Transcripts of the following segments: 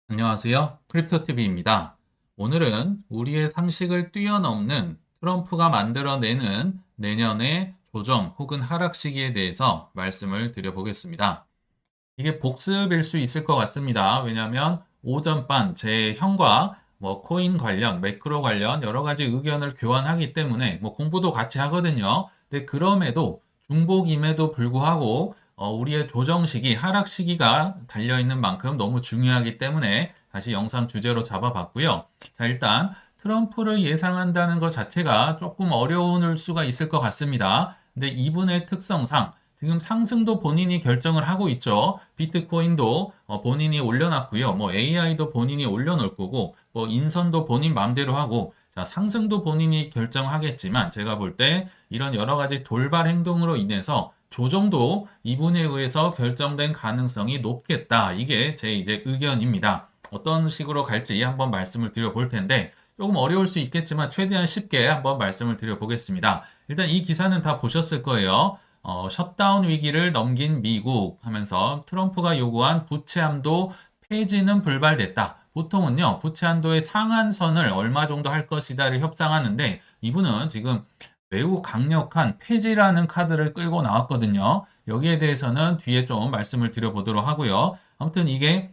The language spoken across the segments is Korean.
안녕하세요. 크립토TV입니다. 오늘은 우리의 상식을 뛰어넘는 트럼프가 만들어내는 내년의 조정 혹은 하락 시기에 대해서 말씀을 드려보겠습니다. 이게 복습일 수 있을 것 같습니다. 왜냐하면 오전반 제 형과 코인 관련, 매크로 관련 여러 가지 의견을 교환하기 때문에 공부도 같이 하거든요. 근데 그럼에도 중복임에도 불구하고 우리의 조정 시기, 하락 시기가 달려있는 만큼 너무 중요하기 때문에 다시 영상 주제로 잡아봤고요. 자, 일단 트럼프를 예상한다는 것 자체가 조금 어려울 수가 있을 것 같습니다. 근데 이분의 특성상 지금 상승도 본인이 결정을 하고 있죠. 비트코인도 본인이 올려놨고요. AI도 본인이 올려놓을 거고, 인선도 본인 마음대로 하고, 자, 상승도 본인이 결정하겠지만, 제가 볼 때 이런 여러 가지 돌발 행동으로 인해서 조정도 이분에 의해서 결정된 가능성이 높겠다. 이게 제 이제 의견입니다. 어떤 식으로 갈지 한번 말씀을 드려볼 텐데, 조금 어려울 수 있겠지만 최대한 쉽게 한번 말씀을 드려보겠습니다. 일단 이 기사는 다 보셨을 거예요. 셧다운 위기를 넘긴 미국 하면서 트럼프가 요구한 부채 한도 폐지는 불발됐다. 보통은요, 부채 한도의 상한선을 얼마 정도 할 것이다를 협상하는데 이분은 지금 매우 강력한 폐지라는 카드를 끌고 나왔거든요. 여기에 대해서는 뒤에 좀 말씀을 드려보도록 하고요. 아무튼 이게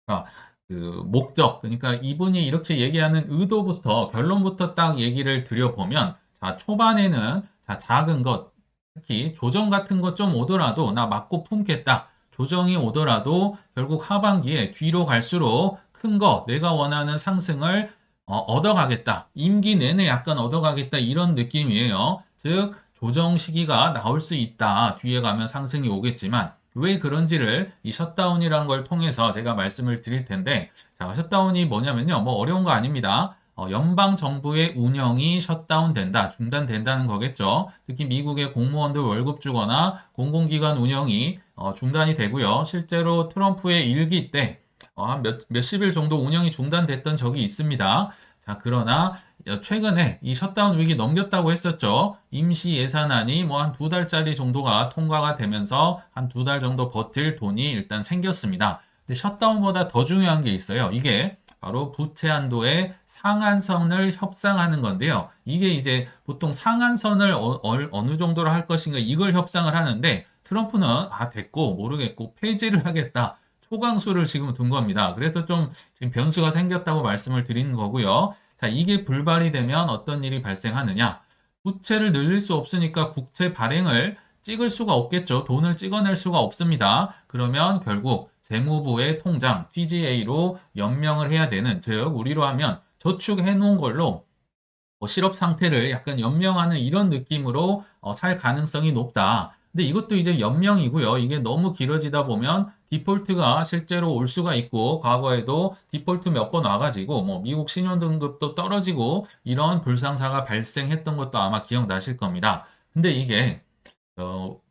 아, 그 목적, 그러니까 이분이 이렇게 얘기하는 의도부터 결론부터 딱 얘기를 드려보면 자, 초반에는 자, 작은 것, 특히 조정 같은 것 좀 오더라도 나 맞고 품겠다. 조정이 오더라도 결국 하반기에 뒤로 갈수록 큰 거, 내가 원하는 상승을 얻어가겠다. 임기 내내 약간 얻어가겠다. 이런 느낌이에요. 즉, 조정 시기가 나올 수 있다. 뒤에 가면 상승이 오겠지만 왜 그런지를 이 셧다운이라는 걸 통해서 제가 말씀을 드릴 텐데, 자, 셧다운이 뭐냐면요. 어려운 거 아닙니다. 연방 정부의 운영이 셧다운 된다, 중단된다는 거겠죠. 특히 미국의 공무원들 월급 주거나 공공기관 운영이 중단이 되고요. 실제로 트럼프의 일기 때 한 몇십 일 정도 운영이 중단됐던 적이 있습니다. 자, 그러나 최근에 이 셧다운 위기 넘겼다고 했었죠. 임시 예산안이 한 두 달짜리 정도가 통과가 되면서 한 두 달 정도 버틸 돈이 일단 생겼습니다. 근데 셧다운보다 더 중요한 게 있어요. 이게 바로 부채 한도의 상한선을 협상하는 건데요. 이게 이제 보통 상한선을 어느 정도로 할 것인가 이걸 협상을 하는데 트럼프는 됐고 모르겠고 폐지를 하겠다. 초강수를 지금 둔 겁니다. 그래서 좀 지금 변수가 생겼다고 말씀을 드리는 거고요. 자, 이게 불발이 되면 어떤 일이 발생하느냐? 부채를 늘릴 수 없으니까 국채 발행을 찍을 수가 없겠죠. 돈을 찍어낼 수가 없습니다. 그러면 결국 재무부의 통장 TGA로 연명을 해야 되는, 즉 우리로 하면 저축해 놓은 걸로 실업 상태를 약간 연명하는 이런 느낌으로 살 가능성이 높다. 근데 이것도 이제 연명이고요. 이게 너무 길어지다 보면 디폴트가 실제로 올 수가 있고 과거에도 디폴트 몇 번 와가지고 미국 신용등급도 떨어지고 이런 불상사가 발생했던 것도 아마 기억나실 겁니다. 근데 이게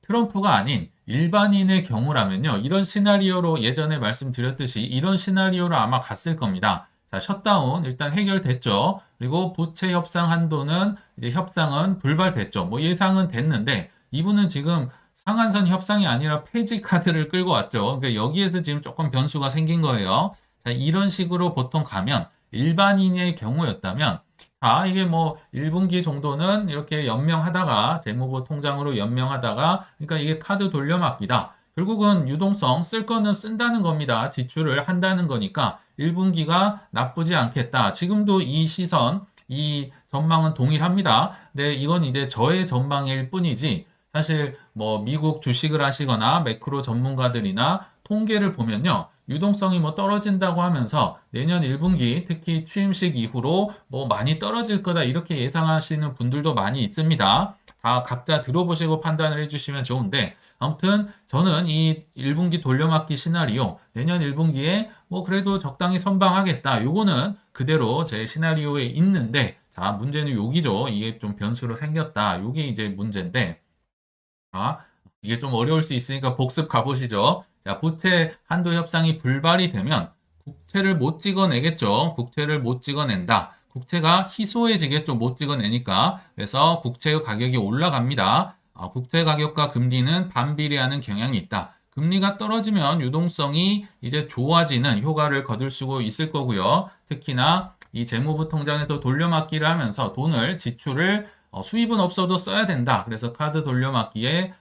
트럼프가 아닌 일반인의 경우라면요. 이런 시나리오로 예전에 말씀드렸듯이 이런 시나리오로 아마 갔을 겁니다. 자, 셧다운 일단 해결됐죠. 그리고 부채 협상 한도는 이제 협상은 불발됐죠. 예상은 됐는데 이분은 지금 상한선 협상이 아니라 폐지 카드를 끌고 왔죠. 그러니까 여기에서 지금 조금 변수가 생긴 거예요. 자, 이런 식으로 보통 가면 일반인의 경우였다면 이게 1분기 정도는 이렇게 연명하다가 재무부 통장으로 연명하다가 그러니까 이게 카드 돌려막기다. 결국은 유동성 쓸 거는 쓴다는 겁니다. 지출을 한다는 거니까 1분기가 나쁘지 않겠다. 지금도 이 시선, 이 전망은 동일합니다. 근데 이건 이제 저의 전망일 뿐이지 사실 미국 주식을 하시거나 매크로 전문가들이나 통계를 보면요. 유동성이 떨어진다고 하면서 내년 1분기 특히 취임식 이후로 많이 떨어질 거다 이렇게 예상하시는 분들도 많이 있습니다. 다 각자 들어보시고 판단을 해주시면 좋은데 아무튼 저는 이 1분기 돌려막기 시나리오 내년 1분기에 그래도 적당히 선방하겠다. 요거는 그대로 제 시나리오에 있는데 자 문제는 여기죠. 이게 좀 변수로 생겼다. 요게 이제 문제인데 자, 이게 좀 어려울 수 있으니까 복습 가보시죠. 자, 부채 한도 협상이 불발이 되면 국채를 못 찍어내겠죠. 국채를 못 찍어낸다. 국채가 희소해지겠죠. 못 찍어내니까. 그래서 국채의 가격이 올라갑니다. 국채 가격과 금리는 반비례하는 경향이 있다. 금리가 떨어지면 유동성이 이제 좋아지는 효과를 거둘 수 있을 거고요. 특히나 이 재무부 통장에서 돌려막기를 하면서 돈을 지출을 수입은 없어도 써야 된다. 그래서 카드 돌려막기에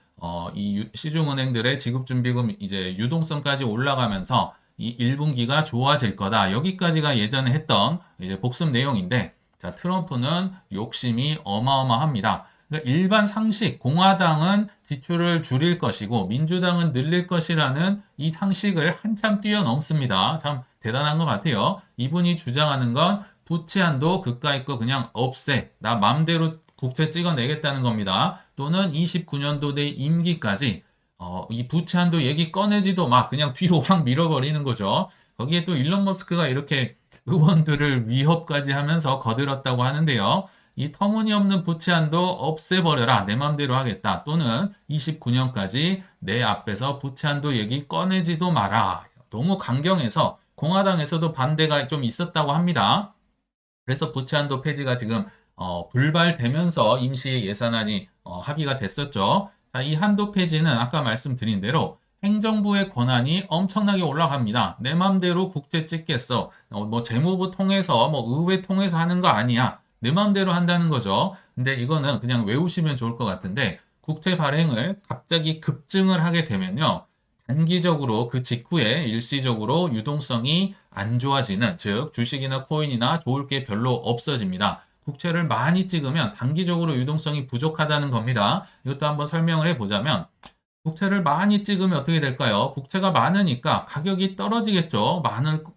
이 시중은행들의 지급준비금 이제 유동성까지 올라가면서 이 1분기가 좋아질 거다. 여기까지가 예전에 했던 이제 복습 내용인데, 자, 트럼프는 욕심이 어마어마합니다. 그러니까 일반 상식, 공화당은 지출을 줄일 것이고 민주당은 늘릴 것이라는 이 상식을 한참 뛰어넘습니다. 참 대단한 것 같아요. 이분이 주장하는 건 부채 한도 그까이 거 그냥 없애. 나 맘대로 국채 찍어내겠다는 겁니다. 또는 29년도 내 임기까지 이 부채 한도 얘기 꺼내지도 마. 그냥 뒤로 확 밀어버리는 거죠. 거기에 또 일론 머스크가 이렇게 의원들을 위협까지 하면서 거들었다고 하는데요. 이 터무니없는 부채 한도 없애버려라. 내 맘대로 하겠다. 또는 29년까지 내 앞에서 부채 한도 얘기 꺼내지도 마라. 너무 강경해서 공화당에서도 반대가 좀 있었다고 합니다. 그래서 부채 한도 폐지가 지금 불발되면서 임시 예산안이 합의가 됐었죠. 자, 이 한도 폐지는 아까 말씀드린 대로 행정부의 권한이 엄청나게 올라갑니다. 내 맘대로 국채 찍겠어. 뭐 재무부 통해서 뭐 의회 통해서 하는 거 아니야. 내 맘대로 한다는 거죠. 근데 이거는 그냥 외우시면 좋을 것 같은데 국채 발행을 갑자기 급증을 하게 되면요. 단기적으로 그 직후에 일시적으로 유동성이 안 좋아지는, 즉 주식이나 코인이나 좋을 게 별로 없어집니다. 국채를 많이 찍으면 단기적으로 유동성이 부족하다는 겁니다. 이것도 한번 설명을 해보자면 국채를 많이 찍으면 어떻게 될까요? 국채가 많으니까 가격이 떨어지겠죠.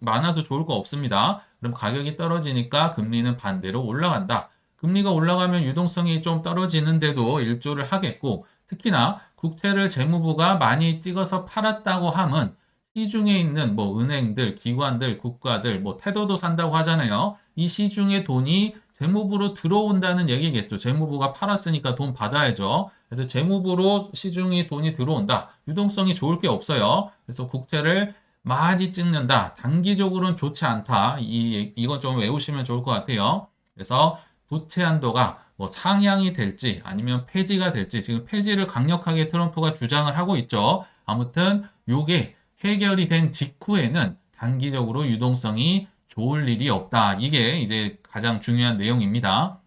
많아서 좋을 거 없습니다. 그럼 가격이 떨어지니까 금리는 반대로 올라간다. 금리가 올라가면 유동성이 좀 떨어지는데도 일조를 하겠고, 특히나 국채를 재무부가 많이 찍어서 팔았다고 함은 시중에 있는 뭐 은행들, 기관들, 국가들, 뭐 태도도 산다고 하잖아요. 이 시중에 돈이 재무부로 들어온다는 얘기겠죠. 재무부가 팔았으니까 돈 받아야죠. 그래서 재무부로 시중에 돈이 들어온다. 유동성이 좋을 게 없어요. 그래서 국채를 많이 찍는다. 단기적으로는 좋지 않다. 이건 좀 외우시면 좋을 것 같아요. 그래서 부채 한도가 뭐 상향이 될지 아니면 폐지가 될지 지금 폐지를 강력하게 트럼프가 주장을 하고 있죠. 아무튼 요게 해결이 된 직후에는 단기적으로 유동성이 좋을 일이 없다. 이게 이제 가장 중요한 내용입니다.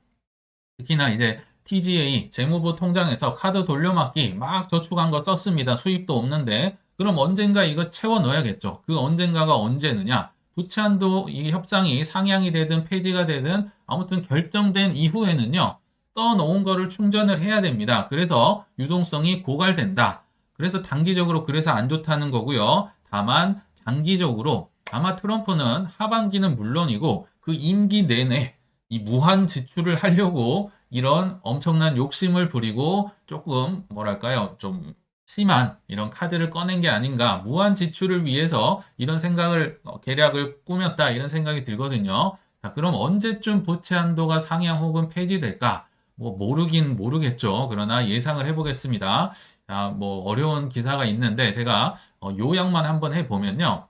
특히나 이제 TGA 재무부 통장에서 카드 돌려막기 막 저축한 거 썼습니다. 수입도 없는데 그럼 언젠가 이거 채워 넣어야겠죠. 그 언젠가가 언제느냐? 부채 한도 이 협상이 상향이 되든 폐지가 되든 아무튼 결정된 이후에는요. 써놓은 거를 충전을 해야 됩니다. 그래서 유동성이 고갈된다. 그래서 단기적으로 그래서 안 좋다는 거고요. 다만 장기적으로 아마 트럼프는 하반기는 물론이고 그 임기 내내 이 무한 지출을 하려고 이런 엄청난 욕심을 부리고 조금 뭐랄까요? 좀 심한 이런 카드를 꺼낸 게 아닌가. 무한 지출을 위해서 이런 생각을 계략을 꾸몄다 이런 생각이 들거든요. 자, 그럼 언제쯤 부채 한도가 상향 혹은 폐지될까? 뭐 모르긴 모르겠죠. 그러나 예상을 해보겠습니다. 자, 뭐 어려운 기사가 있는데 제가 요약만 한번 해보면요.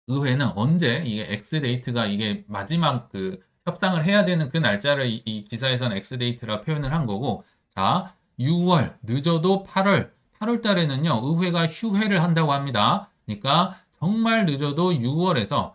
의회는 언제 이게 X데이트가 이게 마지막 그 협상을 해야 되는 그 날짜를 이 기사에서는 X데이트라 표현을 한 거고, 자, 6월, 늦어도 8월 달에는요, 의회가 휴회를 한다고 합니다. 그러니까 정말 늦어도 6월에서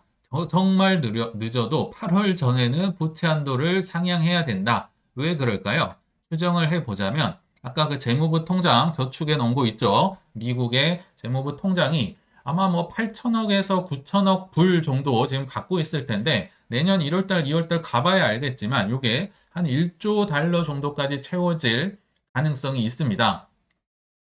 정말 늦어도 8월 전에는 부채 한도를 상향해야 된다. 왜 그럴까요? 추정을 해보자면, 아까 그 재무부 통장 저축해 놓은 거 있죠? 미국의 재무부 통장이 아마 뭐 8천억에서 9천억 불 정도 지금 갖고 있을 텐데 내년 1월달, 2월달 가봐야 알겠지만 이게 한 1조 달러 정도까지 채워질 가능성이 있습니다.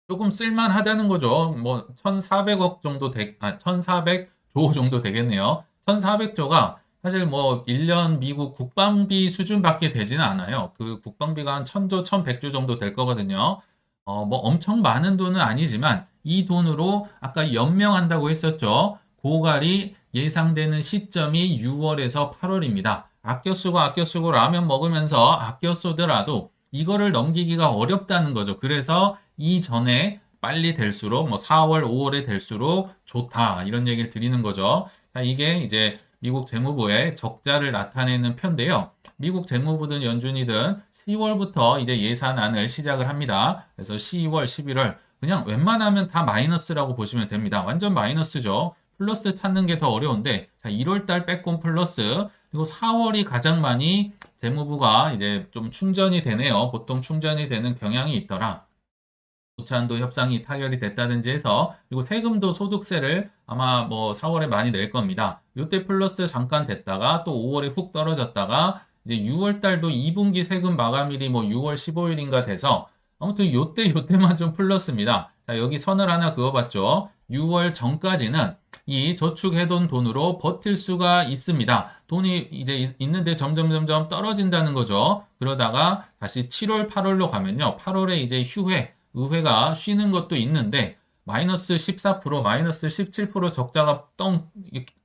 조금 쓸만하다는 거죠. 뭐 1,400억 정도 1,400조 정도 되겠네요. 1,400조가 사실 뭐 1년 미국 국방비 수준밖에 되지는 않아요. 그 국방비가 한 1,000조, 1,100조 정도 될 거거든요. 뭐 엄청 많은 돈은 아니지만 이 돈으로 아까 연명한다고 했었죠. 고갈이 예상되는 시점이 6월에서 8월입니다. 아껴 쓰고 라면 먹으면서 아껴 쓰더라도 이거를 넘기기가 어렵다는 거죠. 그래서 이전에 빨리 될수록 뭐 4월, 5월에 될수록 좋다. 이런 얘기를 드리는 거죠. 자, 이게 이제 미국 재무부의 적자를 나타내는 편인데요. 미국 재무부든 연준이든 10월부터 이제 예산안을 시작을 합니다. 그래서 10월, 11월 그냥 웬만하면 다 마이너스라고 보시면 됩니다. 완전 마이너스죠. 플러스 찾는 게 더 어려운데, 자, 1월달 빼꼼 플러스, 그리고 4월이 가장 많이 재무부가 이제 좀 충전이 되네요. 보통 충전이 되는 경향이 있더라. 부채한도 협상이 타결이 됐다든지 해서, 그리고 세금도 소득세를 아마 뭐 4월에 많이 낼 겁니다. 요때 플러스 잠깐 됐다가 또 5월에 훅 떨어졌다가 이제 6월 달도 2분기 세금 마감일이 뭐 6월 15일인가 돼서 아무튼 요때만 좀 플러스입니다. 자, 여기 선을 하나 그어봤죠. 6월 전까지는 이 저축해둔 돈으로 버틸 수가 있습니다. 돈이 이제 있는데 점점 떨어진다는 거죠. 그러다가 다시 7월, 8월로 가면요. 8월에 이제 휴회, 의회가 쉬는 것도 있는데 마이너스 14%, 마이너스 17% 적자가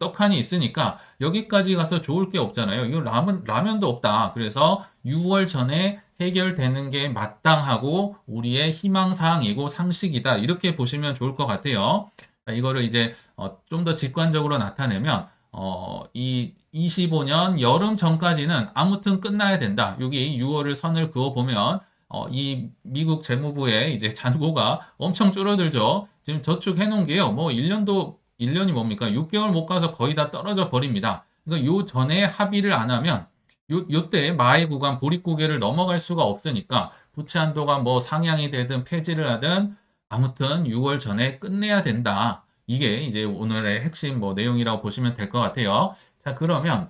떡하니 있으니까 여기까지 가서 좋을 게 없잖아요. 이거 라면도 없다. 그래서 6월 전에 해결되는 게 마땅하고 우리의 희망사항이고 상식이다. 이렇게 보시면 좋을 것 같아요. 이거를 이제 좀 더 직관적으로 나타내면 이 25년 여름 전까지는 아무튼 끝나야 된다. 여기 6월을 선을 그어보면 이 미국 재무부의 이제 잔고가 엄청 줄어들죠. 지금 저축해 놓은 게요. 뭐 1년이 뭡니까? 6개월 못 가서 거의 다 떨어져 버립니다. 그러니까 요 전에 합의를 안 하면 요때 마의 구간 보릿고개를 넘어갈 수가 없으니까 부채 한도가 뭐 상향이 되든 폐지를 하든 아무튼 6월 전에 끝내야 된다. 이게 이제 오늘의 핵심 뭐 내용이라고 보시면 될 것 같아요. 자, 그러면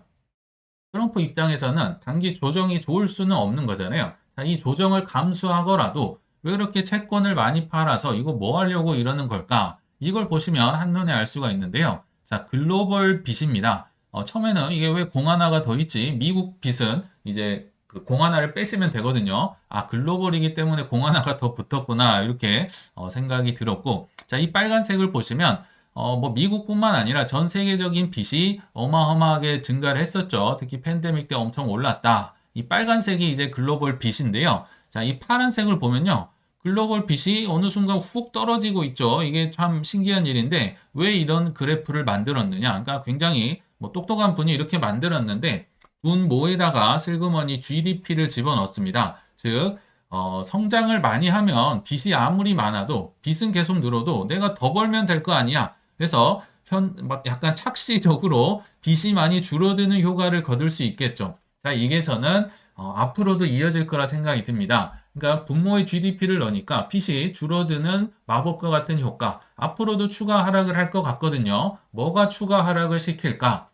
트럼프 입장에서는 단기 조정이 좋을 수는 없는 거잖아요. 자, 이 조정을 감수하더라도 왜 그렇게 채권을 많이 팔아서 이거 뭐 하려고 이러는 걸까? 이걸 보시면 한눈에 알 수가 있는데요. 자, 글로벌 빚입니다. 처음에는 이게 왜 공하나가 더 있지? 미국 빚은 이제 그 공하나를 빼시면 되거든요. 아, 글로벌이기 때문에 공하나가 더 붙었구나. 이렇게 생각이 들었고. 자, 이 빨간색을 보시면 뭐 미국뿐만 아니라 전 세계적인 빚이 어마어마하게 증가를 했었죠. 특히 팬데믹 때 엄청 올랐다. 이 빨간색이 이제 글로벌 빚인데요. 자, 이 파란색을 보면요. 글로벌 빚이 어느 순간 훅 떨어지고 있죠. 이게 참 신기한 일인데 왜 이런 그래프를 만들었느냐? 그러니까 굉장히 뭐 똑똑한 분이 이렇게 만들었는데 분모에다가 슬그머니 GDP를 집어넣습니다. 즉 성장을 많이 하면 빚이 아무리 많아도 빚은 계속 늘어도 내가 더 벌면 될 거 아니야. 그래서 막 약간 착시적으로 빚이 많이 줄어드는 효과를 거둘 수 있겠죠. 자, 이게 저는 앞으로도 이어질 거라 생각이 듭니다. 그러니까 분모의 GDP를 넣으니까 빚이 줄어드는 마법과 같은 효과. 앞으로도 추가 하락을 할 것 같거든요. 뭐가 추가 하락을 시킬까?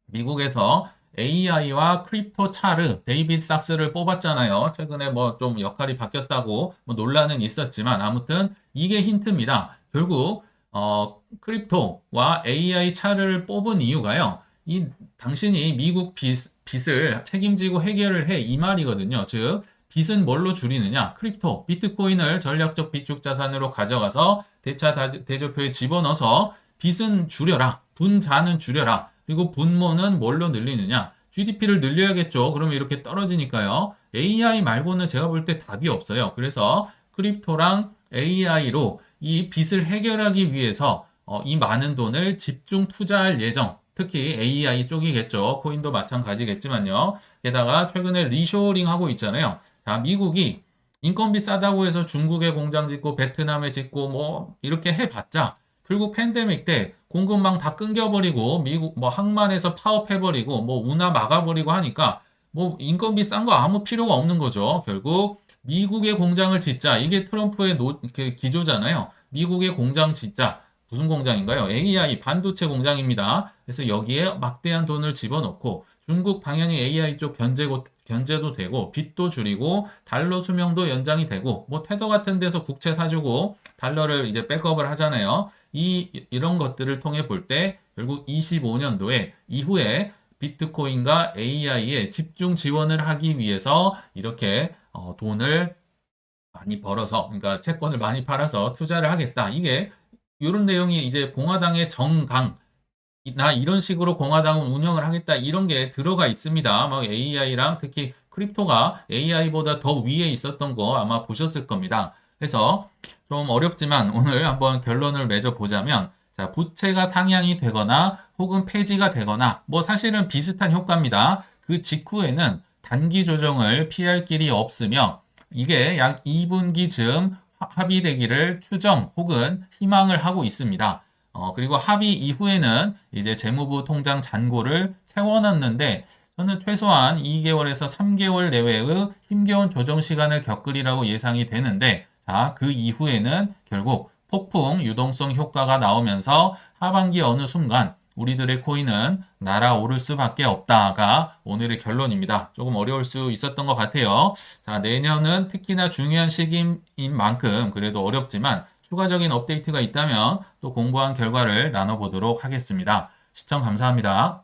미국에서 AI와 크립토 차르, 데이빗 sak스를 뽑았잖아요. 최근에 뭐 좀 역할이 바뀌었다고 뭐 논란은 있었지만 아무튼 이게 힌트입니다. 결국 크립토와 AI 차르를 뽑은 이유가요. 이 당신이 미국 빚을 책임지고 해결을 해 이 말이거든요. 즉 빚은 뭘로 줄이느냐? 크립토, 비트코인을 전략적 비축 자산으로 가져가서 대차 대조표에 집어넣어서 빚은 줄여라. 분자는 줄여라. 그리고 분모는 뭘로 늘리느냐? GDP를 늘려야겠죠. 그러면 이렇게 떨어지니까요. AI 말고는 제가 볼 때 답이 없어요. 그래서 크립토랑 AI로 이 빚을 해결하기 위해서 이 많은 돈을 집중 투자할 예정. 특히 AI 쪽이겠죠. 코인도 마찬가지겠지만요. 게다가 최근에 리쇼링 하고 있잖아요. 자, 미국이 인건비 싸다고 해서 중국에 공장 짓고 베트남에 짓고 뭐 이렇게 해봤자 결국 팬데믹 때 공급망 다 끊겨버리고 미국 뭐 항만에서 파업해버리고 뭐 운하 막아버리고 하니까 뭐 인건비 싼 거 아무 필요가 없는 거죠. 결국 미국의 공장을 짓자. 이게 트럼프의 기조잖아요. 미국의 공장 짓자. 무슨 공장인가요? AI 반도체 공장입니다. 그래서 여기에 막대한 돈을 집어넣고 중국 당연히 AI 쪽 견제도 되고 빚도 줄이고 달러 수명도 연장이 되고 뭐 테더 같은 데서 국채 사주고 달러를 이제 백업을 하잖아요. 이런 것들을 통해 볼 때 결국 25년도에 이후에 비트코인과 AI에 집중 지원을 하기 위해서 이렇게 돈을 많이 벌어서 그러니까 채권을 많이 팔아서 투자를 하겠다. 이게 이런 내용이 이제 공화당의 정강 나 이런 식으로 공화당은 운영을 하겠다 이런 게 들어가 있습니다. 막 AI랑 특히 크립토가 AI보다 더 위에 있었던 거 아마 보셨을 겁니다. 그래서 좀 어렵지만 오늘 한번 결론을 맺어 보자면 자, 부채가 상향이 되거나 혹은 폐지가 되거나 뭐 사실은 비슷한 효과입니다. 그 직후에는 단기 조정을 피할 길이 없으며 이게 약 2분기쯤 합의되기를 추정 혹은 희망을 하고 있습니다. 그리고 합의 이후에는 이제 재무부 통장 잔고를 채워넣는데 저는 최소한 2개월에서 3개월 내외의 힘겨운 조정 시간을 겪으리라고 예상이 되는데 자, 그 이후에는 결국 폭풍 유동성 효과가 나오면서 하반기 어느 순간 우리들의 코인은 날아오를 수밖에 없다가 오늘의 결론입니다. 조금 어려울 수 있었던 것 같아요. 자, 내년은 특히나 중요한 시기인 만큼 그래도 어렵지만 추가적인 업데이트가 있다면 또 공부한 결과를 나눠보도록 하겠습니다. 시청 감사합니다.